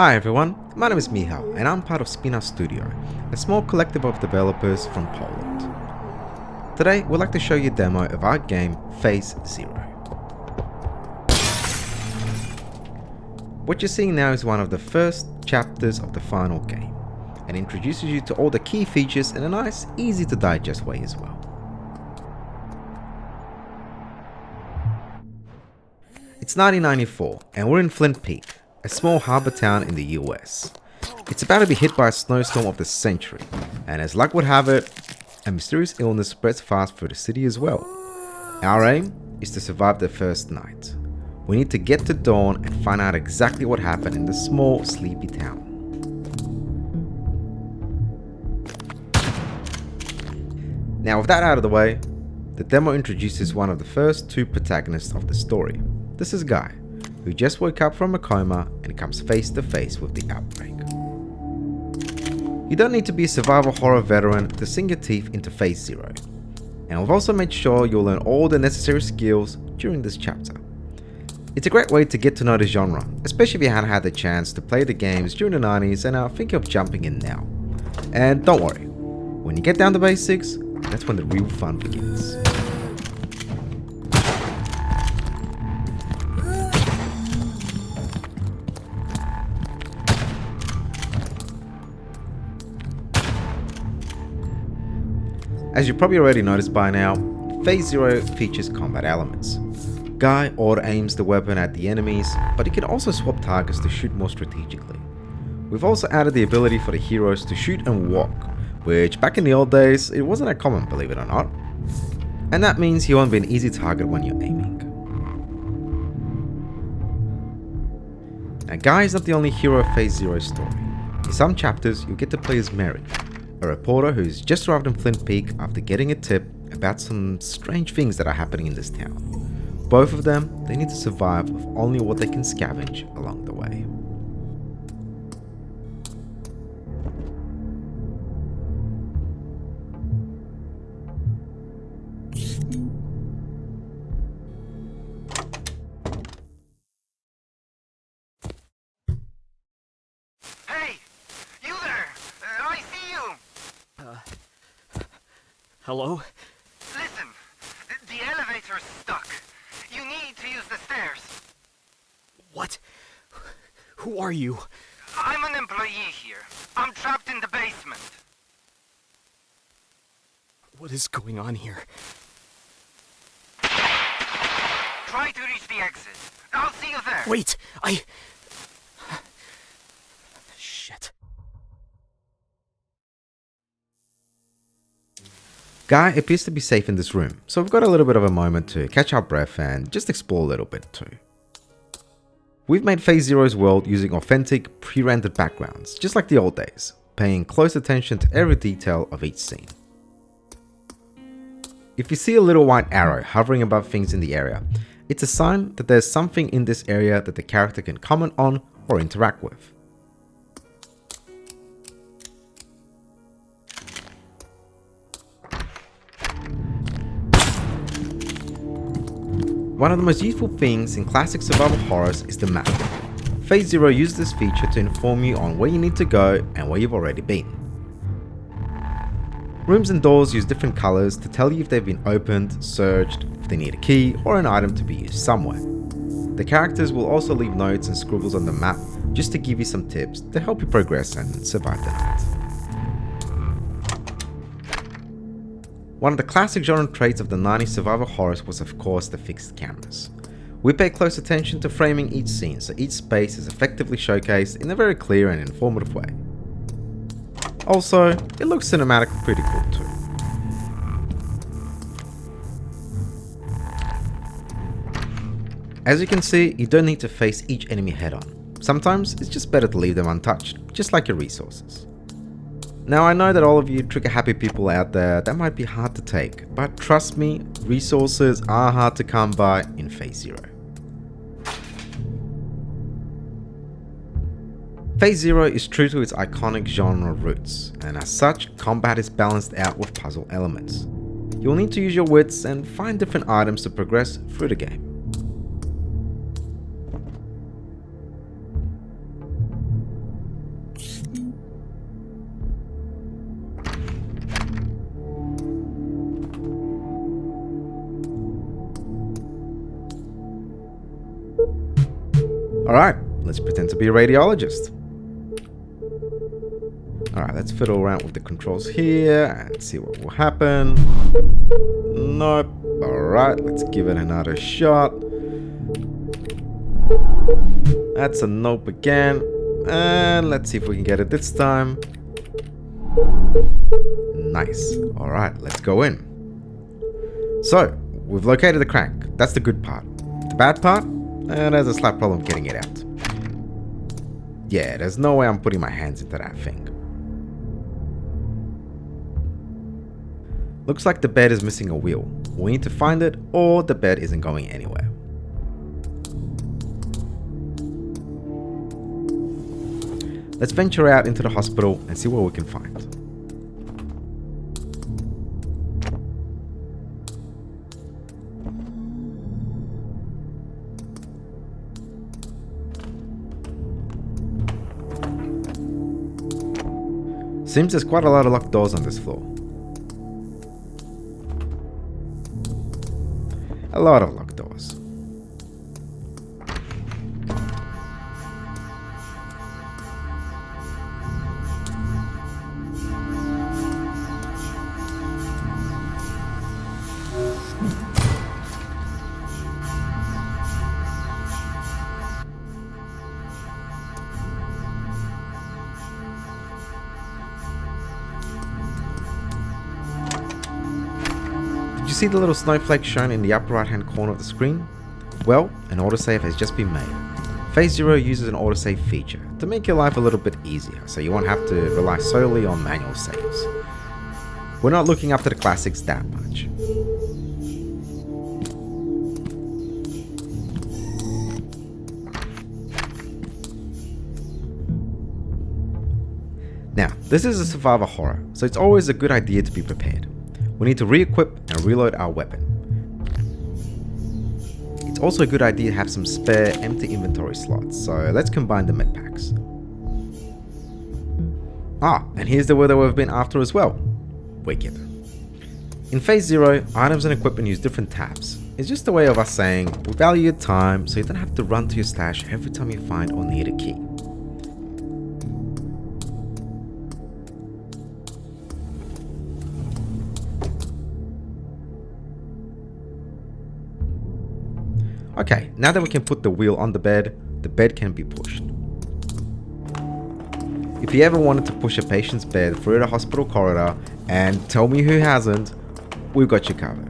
Hi everyone, my name is Michał and I'm part of Spina Studio, a small collective of developers from Poland. Today we'd like to show you a demo of our game Phase Zero. What you're seeing now is one of the first chapters of the final game and introduces you to all the key features in a nice, easy to digest way as well. It's 1994 and we're in Flint Peak, a small harbor town in the US. It's about to be hit by a snowstorm of the century, and as luck would have it, a mysterious illness spreads fast through the city as well. Our aim is to survive the first night. We need to get to dawn and find out exactly what happened in this small, sleepy town. Now with that out of the way, the demo introduces one of the first two protagonists of the story. This is Guy, who just woke up from a coma and comes face to face with the outbreak. You don't need to be a survival horror veteran to sink your teeth into Phase Zero, and we've also made sure you'll learn all the necessary skills during this chapter. It's a great way to get to know the genre, especially if you hadn't had the chance to play the games during the 90s and are thinking of jumping in now. And don't worry, when you get down to basics, that's when the real fun begins. As you probably already noticed by now, Phase Zero features combat elements. Guy auto-aims the weapon at the enemies, but he can also swap targets to shoot more strategically. We've also added the ability for the heroes to shoot and walk, which back in the old days, it wasn't that common, believe it or not. And that means he won't be an easy target when you're aiming. Now Guy is not the only hero of Phase Zero's story. In some chapters, you'll get to play as Mary, a reporter who's just arrived in Flint Peak after getting a tip about some strange things that are happening in this town. Both of them, they need to survive with only what they can scavenge along the way. Hey! You there! I see you! Hello? Listen, the elevator's stuck. You need to use the stairs. What? Who are you? I'm an employee here. I'm trapped in the basement. What is going on here? Try to reach the exit. I'll see you there. Wait! Shit. Guy appears to be safe in this room, so we've got a little bit of a moment to catch our breath and just explore a little bit too. We've made Phase Zero's world using authentic, pre-rendered backgrounds, just like the old days, paying close attention to every detail of each scene. If you see a little white arrow hovering above things in the area, it's a sign that there's something in this area that the character can comment on or interact with. One of the most useful things in classic survival horrors is the map. Phase Zero uses this feature to inform you on where you need to go and where you've already been. Rooms and doors use different colors to tell you if they've been opened, searched, if they need a key or an item to be used somewhere. The characters will also leave notes and scribbles on the map just to give you some tips to help you progress and survive the night. One of the classic genre traits of the 90s survival horrors was of course the fixed cameras. We pay close attention to framing each scene so each space is effectively showcased in a very clear and informative way. Also, it looks cinematically pretty cool too. As you can see, you don't need to face each enemy head on. Sometimes it's just better to leave them untouched, just like your resources. Now I know that all of you trigger happy people out there, that might be hard to take, but trust me, resources are hard to come by in Phase Zero. Phase Zero is true to its iconic genre roots, and as such, combat is balanced out with puzzle elements. You'll need to use your wits and find different items to progress through the game. Alright, let's pretend to be a radiologist. Alright, let's fiddle around with the controls here and see what will happen. Nope. Alright, let's give it another shot. That's a nope again. And let's see if we can get it this time. Nice. Alright, let's go in. So, we've located the crank. That's the good part. The bad part? There's a slight problem getting it out. Yeah, there's no way I'm putting my hands into that thing. Looks like the bed is missing a wheel. We need to find it, or the bed isn't going anywhere. Let's venture out into the hospital and see what we can find. Seems there's quite a lot of locked doors on this floor. A lot of locked doors. Did you see the little snowflake shown in the upper right hand corner of the screen? Well, an autosave has just been made. Phase 0 uses an autosave feature to make your life a little bit easier, so you won't have to rely solely on manual saves. We're not looking after the classics that much. Now, this is a survivor horror, so it's always a good idea to be prepared. We need to re-equip and reload our weapon. It's also a good idea to have some spare empty inventory slots, so let's combine the med packs. Ah, and here's the word that we've been after as well. Wicked. In Phase 0, items and equipment use different tabs. It's just a way of us saying, we value your time, so you don't have to run to your stash every time you find or need a key. Okay, now that we can put the wheel on the bed can be pushed. If you ever wanted to push a patient's bed through the hospital corridor, and tell me who hasn't, we've got you covered.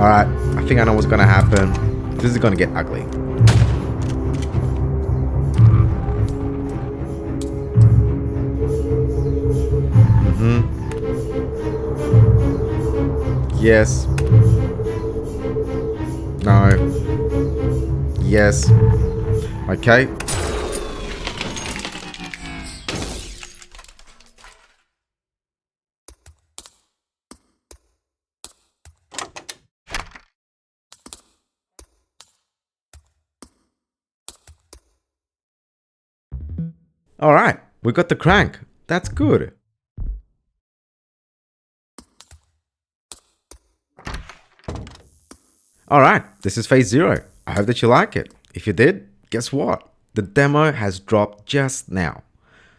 Alright, I think I know what's gonna happen. This is gonna get ugly. Yes. No. Yes. Okay. Alright, we got the crank. That's good. Alright, this is Phase 0. I hope that you like it. If you did, guess what? The demo has dropped just now.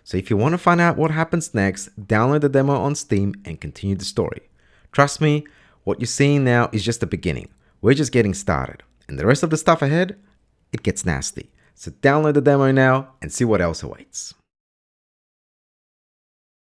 So if you want to find out what happens next, download the demo on Steam and continue the story. Trust me, what you're seeing now is just the beginning. We're just getting started. And the rest of the stuff ahead, it gets nasty. So download the demo now and see what else awaits.